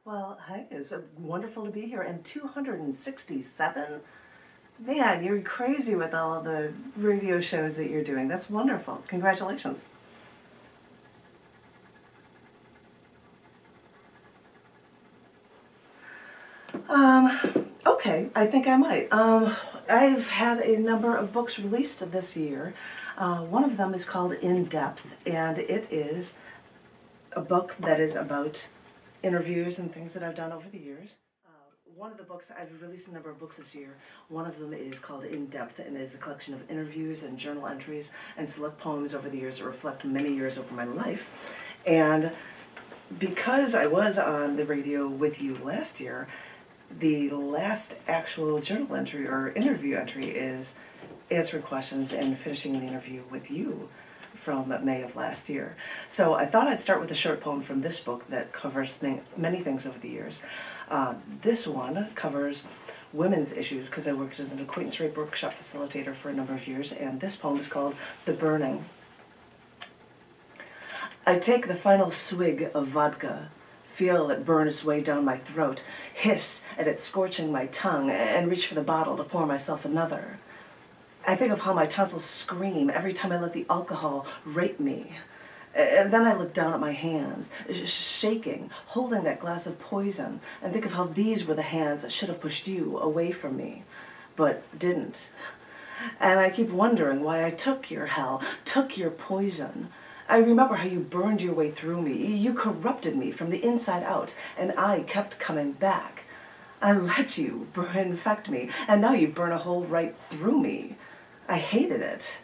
Well, hey, it's wonderful to be here. And 267? Man, you're crazy with all the radio shows that you're doing. That's wonderful. Congratulations. Okay, I think I might. I've had a number of books released this year. One of them is called In Depth, and it is a book that is about interviews and things that I've done over the years. One of the books, I've released a number of books this year. One of them is called In Depth, and it is a collection of interviews and journal entries and select poems over the years that reflect many years over my life. And because I was on the radio with you last year, the last actual journal entry or interview entry is answering questions and finishing the interview with you from May of last year. So I thought I'd start with a short poem from this book that covers many things over the years. This one covers women's issues because I worked as an acquaintance rate workshop facilitator for a number of years, and this poem is called The Burning. I take the final swig of vodka, feel it burn its way down my throat, hiss at it scorching my tongue, and reach for the bottle to pour myself another. I think of how my tonsils scream every time I let the alcohol rape me. And then I look down at my hands, shaking, holding that glass of poison, and think of how these were the hands that should have pushed you away from me, but didn't. And I keep wondering why I took your hell, took your poison. I remember how you burned your way through me. You corrupted me from the inside out, and I kept coming back. I let you infect me, and now you've burned a hole right through me. I hated it,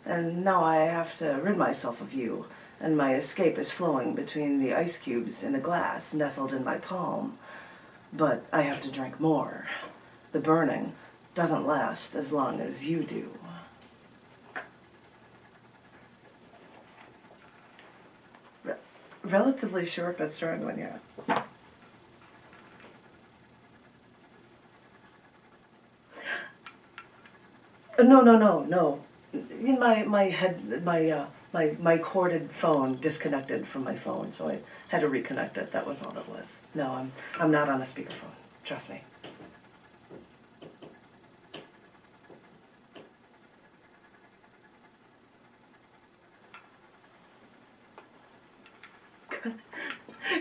and now I have to rid myself of you, and my escape is flowing between the ice cubes in a glass nestled in my palm. But I have to drink more. The burning doesn't last as long as you do. Relatively short but strong one, yeah. No. In my head, my corded phone disconnected from my phone, so I had to reconnect it. That was all that was. No, I'm not on a speakerphone. Trust me.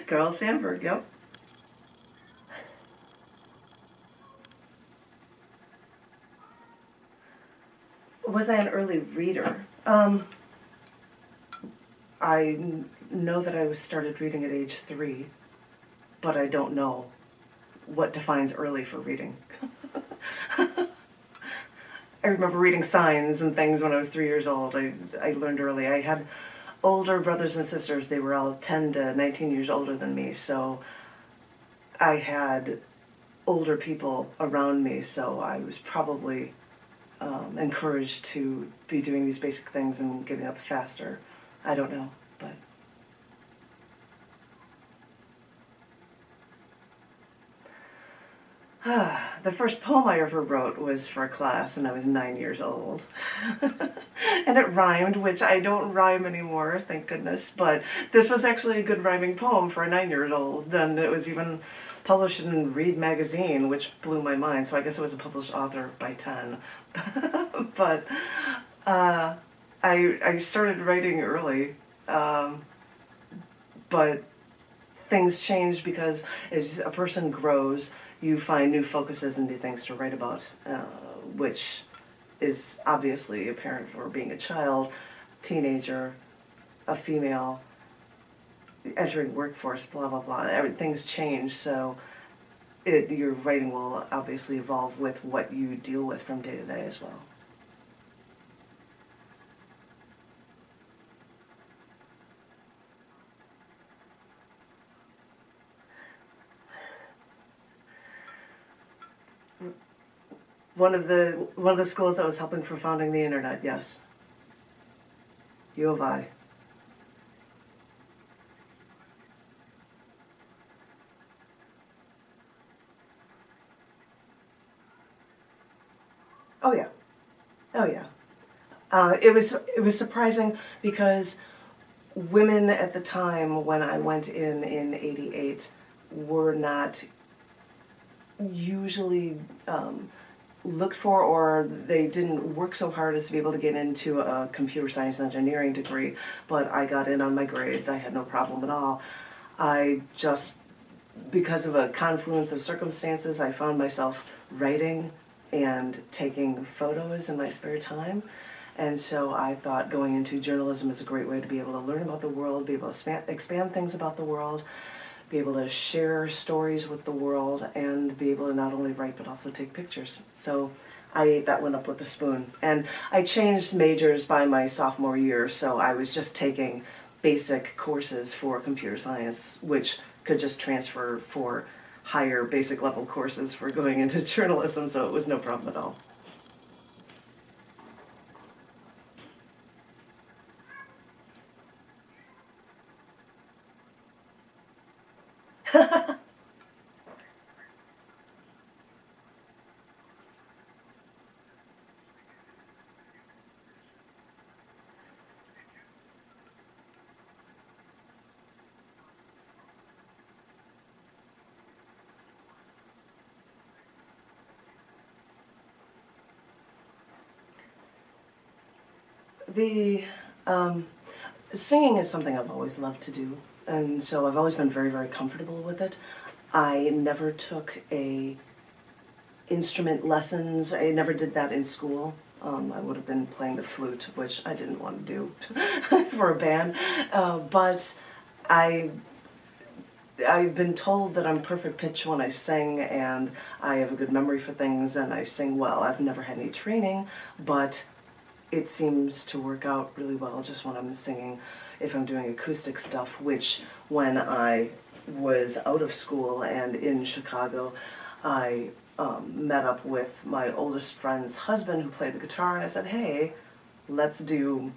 Carl Sandburg, yep. Was I an early reader? I know that I started reading at age 3, but I don't know what defines early for reading. I remember reading signs and things when I was 3 years old. I learned early. I had older brothers and sisters. They were all 10 to 19 years older than me, so I had older people around me, so I was probably encouraged to be doing these basic things and getting up faster. I don't know, but... The first poem I ever wrote was for a class, and I was 9 years old. And it rhymed, which I don't rhyme anymore, thank goodness, but this was actually a good rhyming poem for a 9-year-old. Then it was even published in Read magazine, which blew my mind, so I guess it was a published author by 10. But I started writing early, but things changed because as a person grows, you find new focuses and new things to write about, which is obviously apparent for being a child, teenager, a female, entering workforce, blah, blah, blah. Everything's changed, so your writing will obviously evolve with what you deal with from day to day as well. One of the schools I was helping for founding the internet, yes. U of I. Oh yeah. Oh yeah. It was surprising because women at the time when I went in '88 were not usually looked for, or they didn't work so hard as to be able to get into a computer science engineering degree, but I got in on my grades. I had no problem at all. I just, because of a confluence of circumstances, I found myself writing and taking photos in my spare time. And so I thought going into journalism is a great way to be able to learn about the world, be able to expand things about the world, be able to share stories with the world, and be able to not only write but also take pictures. So I ate that one up with a spoon. And I changed majors by my sophomore year, so I was just taking basic courses for computer science, which could just transfer for higher basic level courses for going into journalism, so it was no problem at all. The singing is something I've always loved to do, and so I've always been very, very comfortable with it. I never took instrument lessons. I never did that in school. I would have been playing the flute, which I didn't want to do for a band. But I've been told that I'm perfect pitch when I sing, and I have a good memory for things, and I sing well. I've never had any training, but it seems to work out really well just when I'm singing, if I'm doing acoustic stuff, which when I was out of school and in Chicago, I met up with my oldest friend's husband who played the guitar, and I said, hey, let's do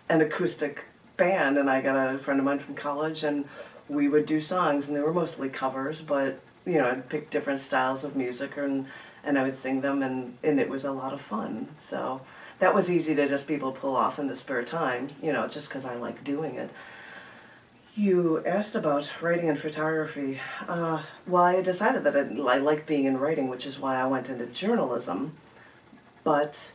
an acoustic band. And I got a friend of mine from college, and we would do songs, and they were mostly covers, but you know, I'd pick different styles of music, and I would sing them, and it was a lot of fun. So that was easy to just be able to pull off in the spare time, you know, just because I like doing it. You asked about writing and photography. Well, I decided that I like being in writing, which is why I went into journalism. But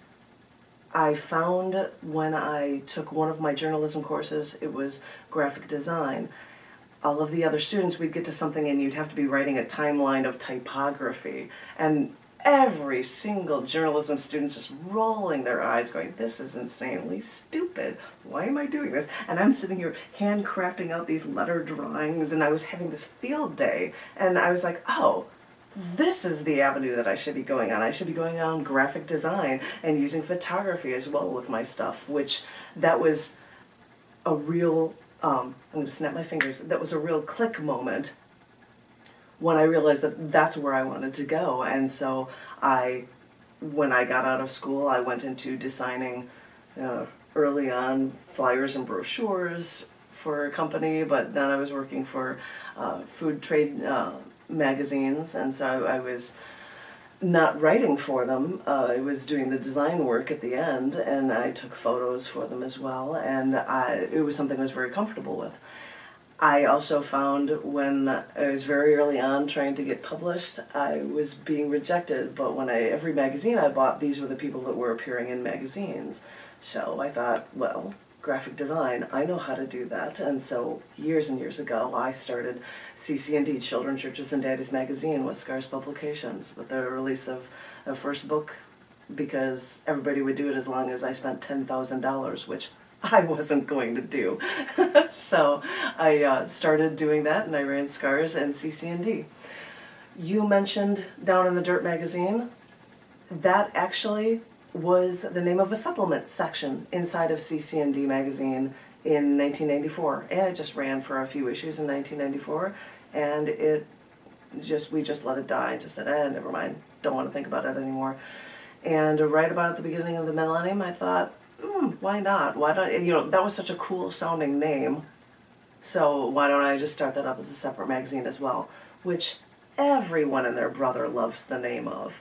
I found when I took one of my journalism courses, it was graphic design. All of the other students, we'd get to something and you'd have to be writing a timeline of typography. And every single journalism student's just rolling their eyes going, this is insanely stupid. Why am I doing this? And I'm sitting here handcrafting out these letter drawings, and I was having this field day, and I was like, oh, this is the avenue that I should be going on. I should be going on graphic design and using photography as well with my stuff, which that was a real, I'm going to snap my fingers, that was a real click moment when I realized that that's where I wanted to go. And so when I got out of school, I went into designing early on flyers and brochures for a company, but then I was working for food trade magazines, and so I was not writing for them. I was doing the design work at the end, and I took photos for them as well, and it was something I was very comfortable with. I also found when I was very early on trying to get published, I was being rejected, but when every magazine I bought, these were the people that were appearing in magazines. So I thought, well, graphic design, I know how to do that. And so years and years ago, I started cc&d, Children, Churches, and Daddies magazine with Scars Publications, with the release of a first book, because everybody would do it as long as I spent $10,000, which I wasn't going to do. So I started doing that, and I ran Scars and cc&d. You mentioned Down in the Dirt magazine. That actually was the name of a supplement section inside of cc&d magazine in 1994, and it just ran for a few issues in 1994, and we just let it die. Just said, never mind, don't want to think about it anymore. And right about at the beginning of the millennium, I thought, why not? Why don't, that was such a cool sounding name, so why don't I just start that up as a separate magazine as well, which everyone and their brother loves the name of.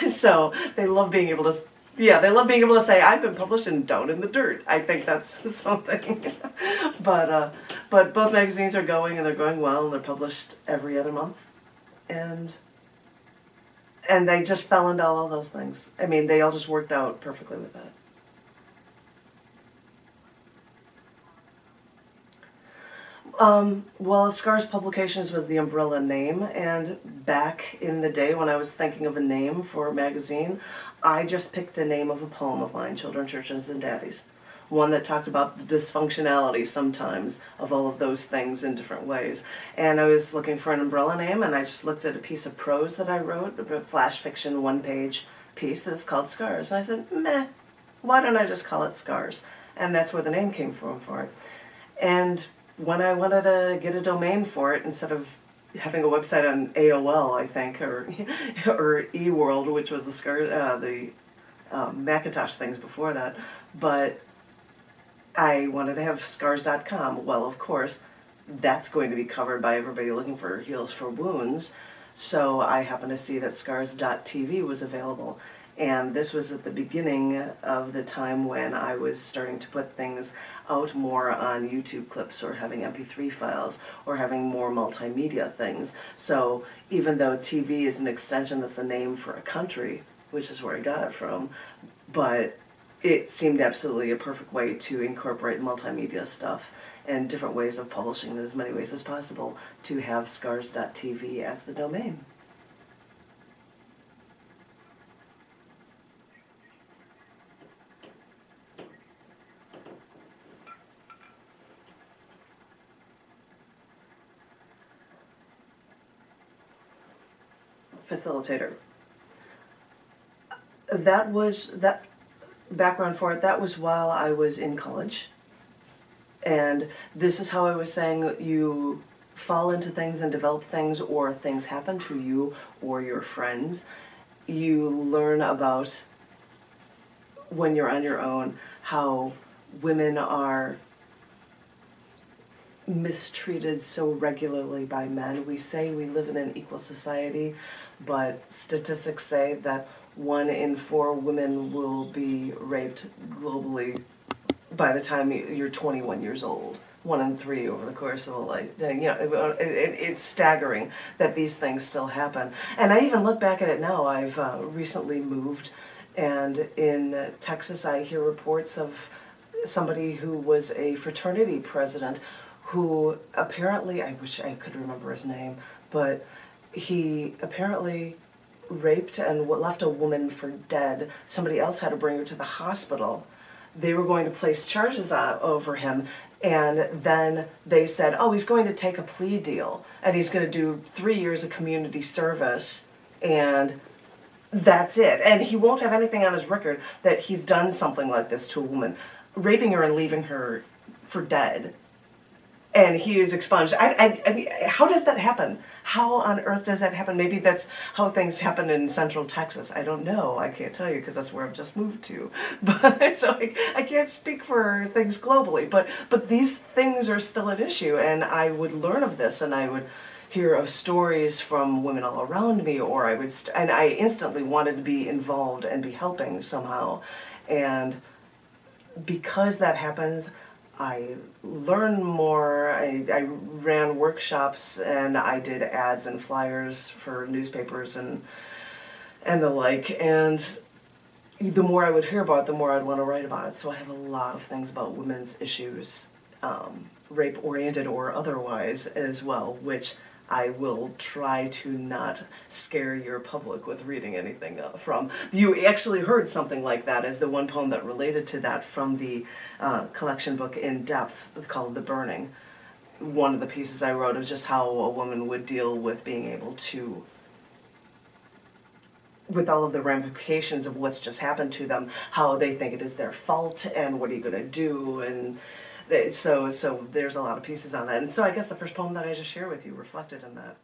So they love being able to, Yeah, they love being able to say, I've been published in Down in the Dirt. I think that's something. But both magazines are going, and they're going well, and they're published every other month. And they just fell into all those things. I mean, they all just worked out perfectly with that. Well, Scars Publications was the umbrella name, and back in the day when I was thinking of a name for a magazine, I just picked a name of a poem of mine, Children, Churches, and Daddies. One that talked about the dysfunctionality sometimes of all of those things in different ways. And I was looking for an umbrella name, and I just looked at a piece of prose that I wrote, a flash fiction one-page piece that's called Scars. And I said, meh, why don't I just call it Scars? And that's where the name came from for it. And when I wanted to get a domain for it, instead of having a website on AOL, I think, or eWorld, which was the Macintosh things before that, but I wanted to have scars.com. Well, of course, that's going to be covered by everybody looking for heals for wounds, so I happened to see that scars.tv was available. And this was at the beginning of the time when I was starting to put things out more on YouTube clips, or having MP3 files, or having more multimedia things. So even though TV is an extension, that's a name for a country, which is where I got it from, but it seemed absolutely a perfect way to incorporate multimedia stuff and different ways of publishing in as many ways as possible to have scars.tv as the domain. Facilitator. That background for it, that was while I was in college. And this is how I was saying you fall into things and develop things, or things happen to you or your friends. You learn about, when you're on your own, how women are mistreated so regularly by men. We say we live in an equal society, but statistics say that 1 in 4 women will be raped globally by the time you're 21 years old. 1 in 3 over the course of a life. It's staggering that these things still happen. And I even look back at it now. I've recently moved, and in Texas I hear reports of somebody who was a fraternity president who apparently, I wish I could remember his name, but he apparently raped and left a woman for dead. Somebody else had to bring her to the hospital. They were going to place charges over him, and then they said, oh, he's going to take a plea deal, and he's going to do 3 years of community service, and that's it. And he won't have anything on his record that he's done something like this to a woman, raping her and leaving her for dead. And he is expunged. I mean, how does that happen? How on earth does that happen? Maybe that's how things happen in Central Texas. I don't know. I can't tell you because that's where I've just moved to. But so I can't speak for things globally. But these things are still an issue, and I would learn of this, and I would hear of stories from women all around me, or and I instantly wanted to be involved and be helping somehow. And because that happens, I learned more. I ran workshops, and I did ads and flyers for newspapers and the like. And the more I would hear about it, the more I'd want to write about it. So I have a lot of things about women's issues, rape-oriented or otherwise as well, which I will try to not scare your public with reading anything from. You actually heard something like that as the one poem that related to that from the collection book In Depth called The Burning. One of the pieces I wrote of just how a woman would deal with being able to, with all of the ramifications of what's just happened to them, how they think it is their fault, and what are you going to do, and so there's a lot of pieces on that. And so I guess the first poem that I just shared with you reflected in that.